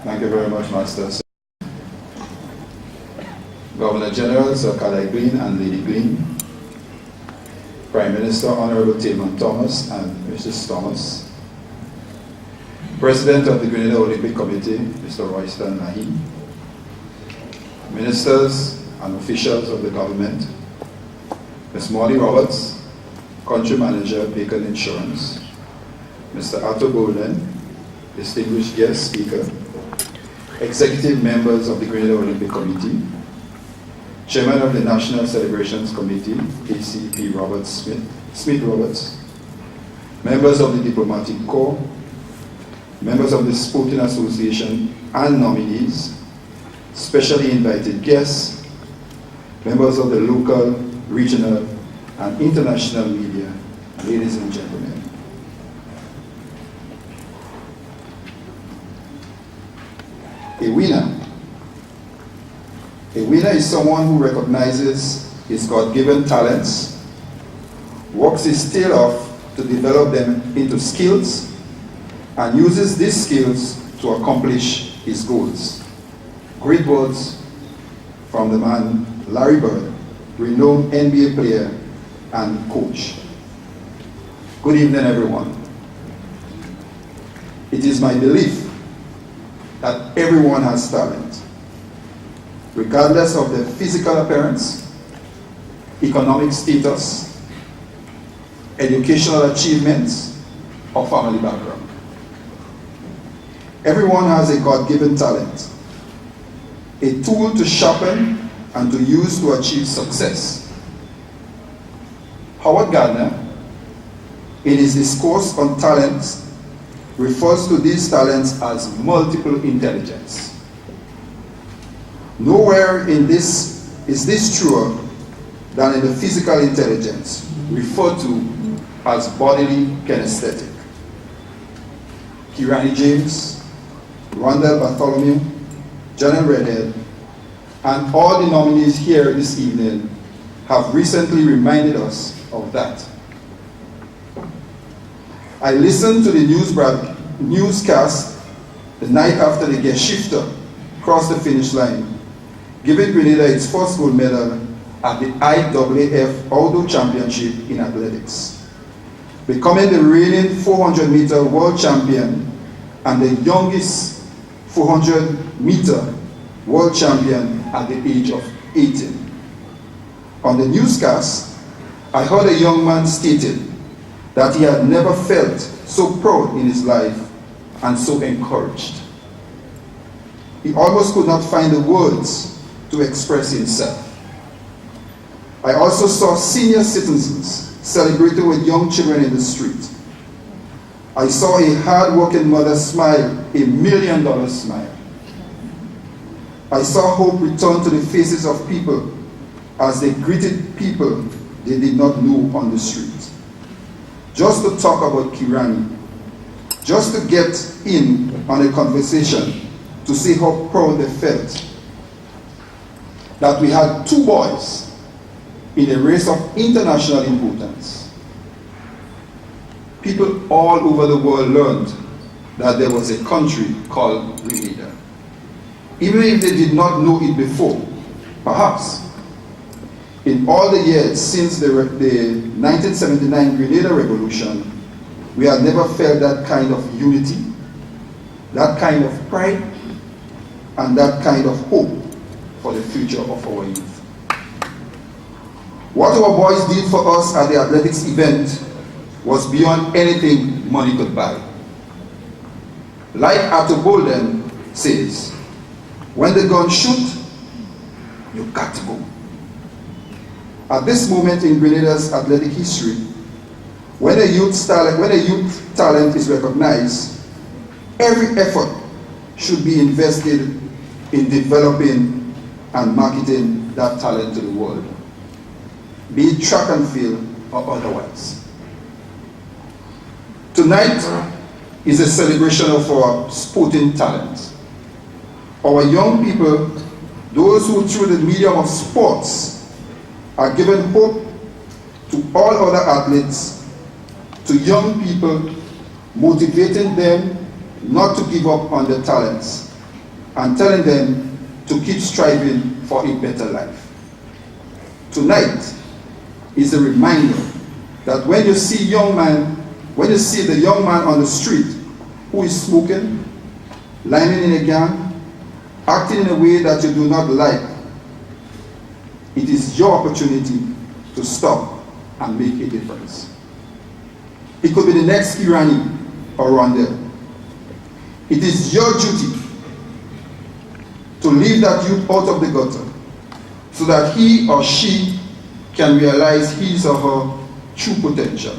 Thank you very much, Master. Governor General Sir Calais Green and Lady Green, Prime Minister Honorable Tilman Thomas and Mrs. Thomas, President of the Grenada Olympic Committee, Mr. Royston Nahi, Ministers and officials of the government, Ms. Molly Roberts, Country Manager, Bacon Insurance, Mr. Arthur Bolden, distinguished guest speaker, executive members of the Grenada Olympic Committee, Chairman of the National Celebrations Committee, ACP Smith Roberts, members of the Diplomatic Corps, members of the Sporting Association and nominees, specially invited guests, members of the local, regional, and international media, ladies and gentlemen. A winner. A winner is someone who recognizes his God-given talents, works his tail off to develop them into skills, and uses these skills to accomplish his goals. Great words from the man Larry Bird, renowned NBA player and coach. Good evening, everyone. It is my belief that everyone has talent, regardless of their physical appearance, economic status, educational achievements, or family background. Everyone has a God-given talent, a tool to sharpen and to use to achieve success. Howard Gardner, in his discourse on talents, refers to these talents as multiple intelligence. Nowhere in this is this truer than in the physical intelligence, referred to as bodily kinesthetic. Kirani James, Rondell Bartholomew, Janet Redhead, and all the nominees here this evening have recently reminded us of that. I listened to the newscast the night after the guest shifter crossed the finish line, giving Grenada its first gold medal at the IAAF Outdoor Championship in Athletics, becoming the reigning 400-meter world champion and the youngest 400-meter world champion at the age of 18. On the newscast, I heard a young man stated that he had never felt so proud in his life and so encouraged. He almost could not find the words to express himself. I also saw senior citizens celebrating with young children in the street. I saw a hard-working mother smile, a $1 million smile. I saw hope return to the faces of people as they greeted people they did not know on the street. Just to talk about Kirani, just to get in on a conversation, to see how proud they felt that we had two boys in a race of international importance. People all over the world learned that there was a country called Grenada. Even if they did not know it before, perhaps in all the years since the 1979 Grenada Revolution, we had never felt that kind of unity, that kind of pride, and that kind of hope for the future of our youth. What our boys did for us at the athletics event was beyond anything money could buy. Like Arthur Bolden says, when the guns shoot, you got to go. At this moment in Grenada's athletic history, when a youth talent is recognized, every effort should be invested in developing and marketing that talent to the world, be it track and field or otherwise. Tonight is a celebration of our sporting talent. Our young people, those who through the medium of sports are given hope to all other athletes, to young people, motivating them not to give up on their talents, and telling them to keep striving for a better life. Tonight is a reminder that when you see the young man on the street who is smoking, lining in a gang, acting in a way that you do not like, it is your opportunity to stop and make a difference. It could be the next Irani or Rondell. It is your duty to leave that youth out of the gutter so that he or she can realize his or her true potential.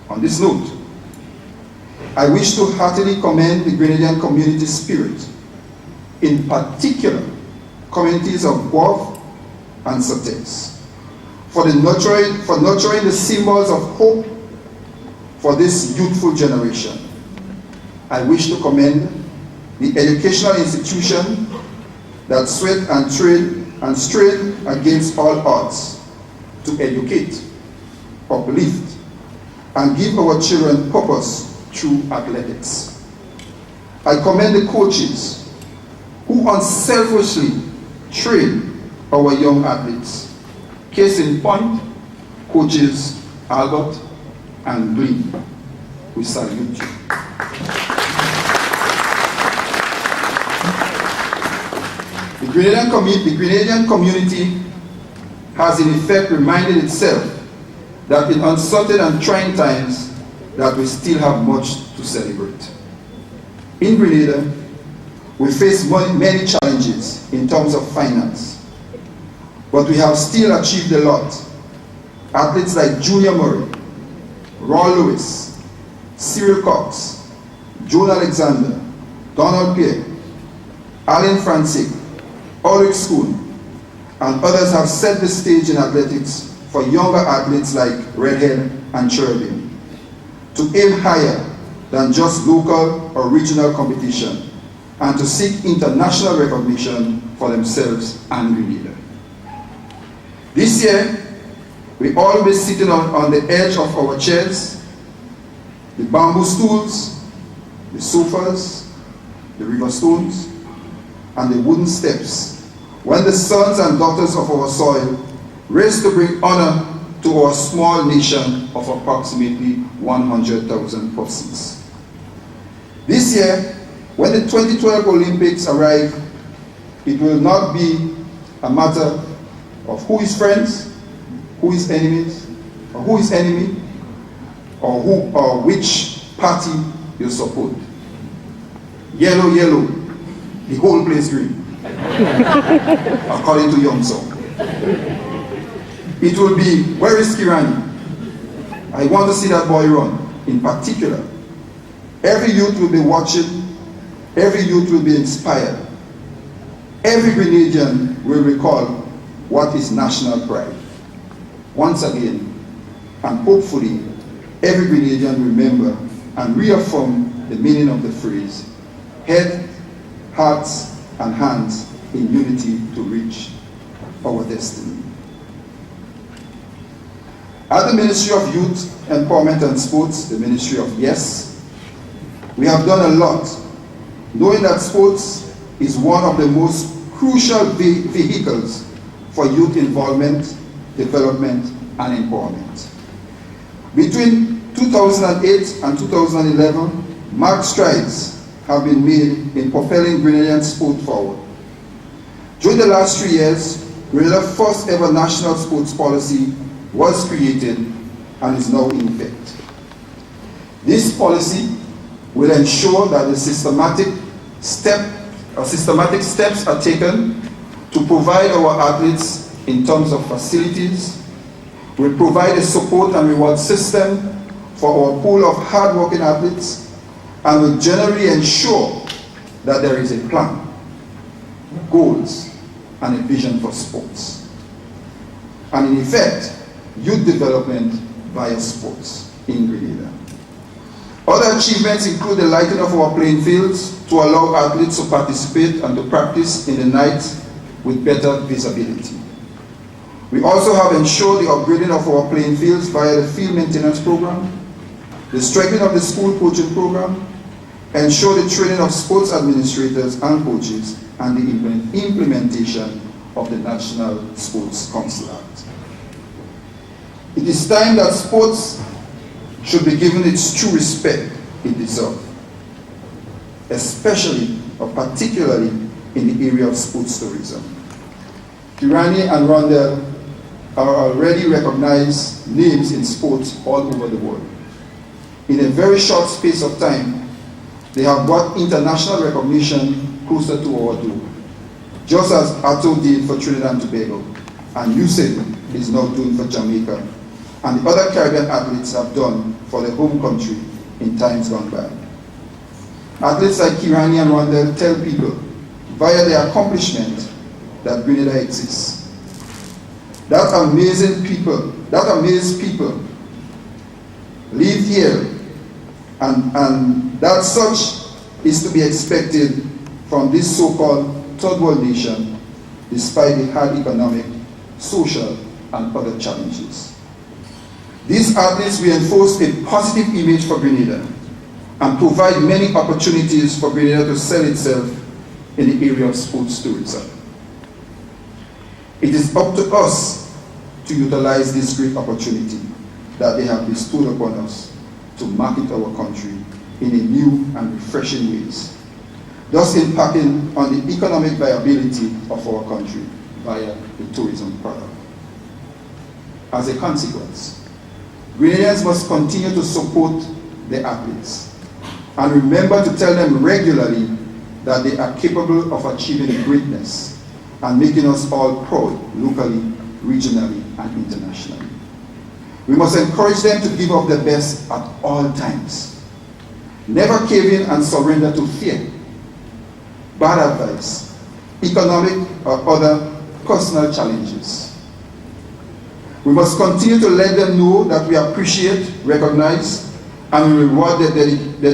On this note, I wish to heartily commend the Grenadian community spirit, in particular communities of Guelph and Satex, for nurturing the symbols of hope for this youthful generation. I wish to commend the educational institution that sweat and strain against all odds to educate, uplift, and give our children purpose through athletics. I commend the coaches who unselfishly train our young athletes. Case in point, coaches Albert and Green. We salute you. The Grenadian community has in effect reminded itself that in uncertain and trying times that we still have much to celebrate. In Grenada, we face many challenges in terms of finance, but we have still achieved a lot. Athletes like Junior Murray, Roy Lewis, Cyril Cox, Joan Alexander, Donald Pierre, Alan Francic, Ulrich Schoon, and others have set the stage in athletics for younger athletes like Redhead and Cherubim to aim higher than just local or regional competition and to seek international recognition for themselves and Grenada. This year, we all be sitting on the edge of our chairs, the bamboo stools, the sofas, the river stones, and the wooden steps, when the sons and daughters of our soil race to bring honor to our small nation of approximately 100,000 persons. This year, when the 2012 Olympics arrive, it will not be a matter of who is friends, who is enemies, or who is enemy, or which party you support. Yellow, yellow, the whole place green, according to Young Song. It will be, where is Kirani? I want to see that boy run. In particular, every youth will be watching, every youth will be inspired. Every Grenadian will recall what is national pride. Once again, and hopefully, every Grenadian remember and reaffirm the meaning of the phrase, head, hearts, and hands in unity to reach our destiny. At the Ministry of Youth, Empowerment and Sports, the Ministry of Yes, we have done a lot, knowing that sports is one of the most crucial vehicles for youth involvement, development, and empowerment. Between 2008 and 2011, marked strides have been made in propelling Grenadian sport forward. During the last 3 years, Grenada's first ever national sports policy was created and is now in effect. This policy will ensure that the systematic steps are taken to provide our athletes in terms of facilities, will provide a support and reward system for our pool of hard-working athletes, and will generally ensure that there is a plan, goals, and a vision for sports. And in effect, youth development via sports in Grenada. Other achievements include the lighting of our playing fields to allow athletes to participate and to practice in the night with better visibility. We also have ensured the upgrading of our playing fields via the field maintenance program, the strengthening of the school coaching program, ensure the training of sports administrators and coaches, and the implementation of the National Sports Council Act. It is time that sports should be given its true respect it deserves, especially or particularly in the area of sports tourism. Kirani and Rondell are already recognized names in sports all over the world. In a very short space of time, they have brought international recognition closer to our door, just as Atto did for Trinidad and Tobago, and Usain is now doing for Jamaica, and the other Caribbean athletes have done for their home country in times gone by. Athletes like Kirani and Rondell tell people via their accomplishment that Grenada exists. That amazed people live here, and that such is to be expected from this so-called third world nation, despite the hard economic, social, and other challenges. These athletes reinforce a positive image for Grenada and provide many opportunities for Grenada to sell itself in the area of sports tourism. It is up to us to utilize this great opportunity that they have bestowed upon us to market our country in a new and refreshing ways, thus impacting on the economic viability of our country via the tourism product. As a consequence, Grenadians must continue to support the athletes and remember to tell them regularly that they are capable of achieving greatness and making us all proud locally, regionally, and internationally. We must encourage them to give up their best at all times. Never cave in and surrender to fear, bad advice, economic or other personal challenges. We must continue to let them know that we appreciate, recognize, and we reward their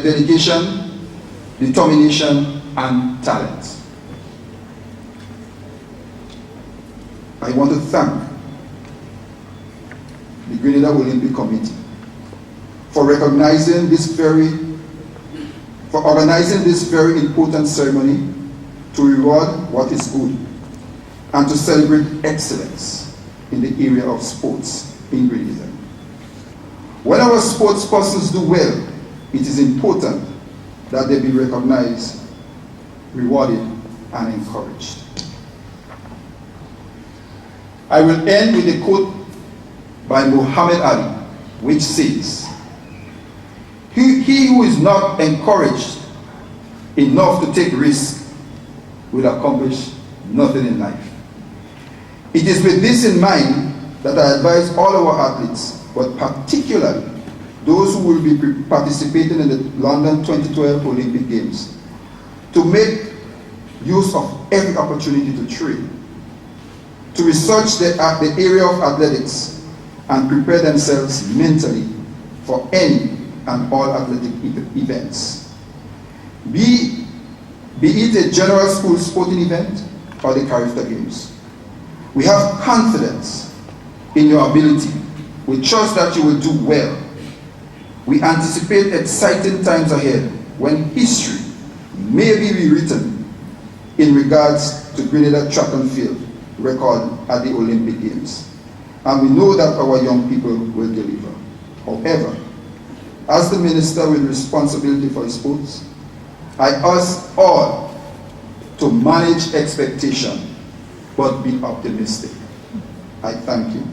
dedication, determination, and talent. I want to thank the Grenada Olympic Committee for organizing this very important ceremony to reward what is good and to celebrate excellence in the area of sports in Grenada. When our sports persons do well, it is important that they be recognized, rewarded, and encouraged. I will end with a quote by Muhammad Ali, which says, he who is not encouraged enough to take risks will accomplish nothing in life. It is with this in mind that I advise all our athletes, but particularly those who will be participating in the London 2012 Olympic Games, to make use of every opportunity to train, to research the area of athletics, and prepare themselves mentally for any and all athletic events. Be it a general school sporting event or the Character Games. We have confidence in your ability. We trust that you will do well. We anticipate exciting times ahead when history may be rewritten in regards to Grenada track and field record at the Olympic Games. And we know that our young people will deliver. However, as the Minister with responsibility for sports, I ask all to manage expectation, but be optimistic. I thank you.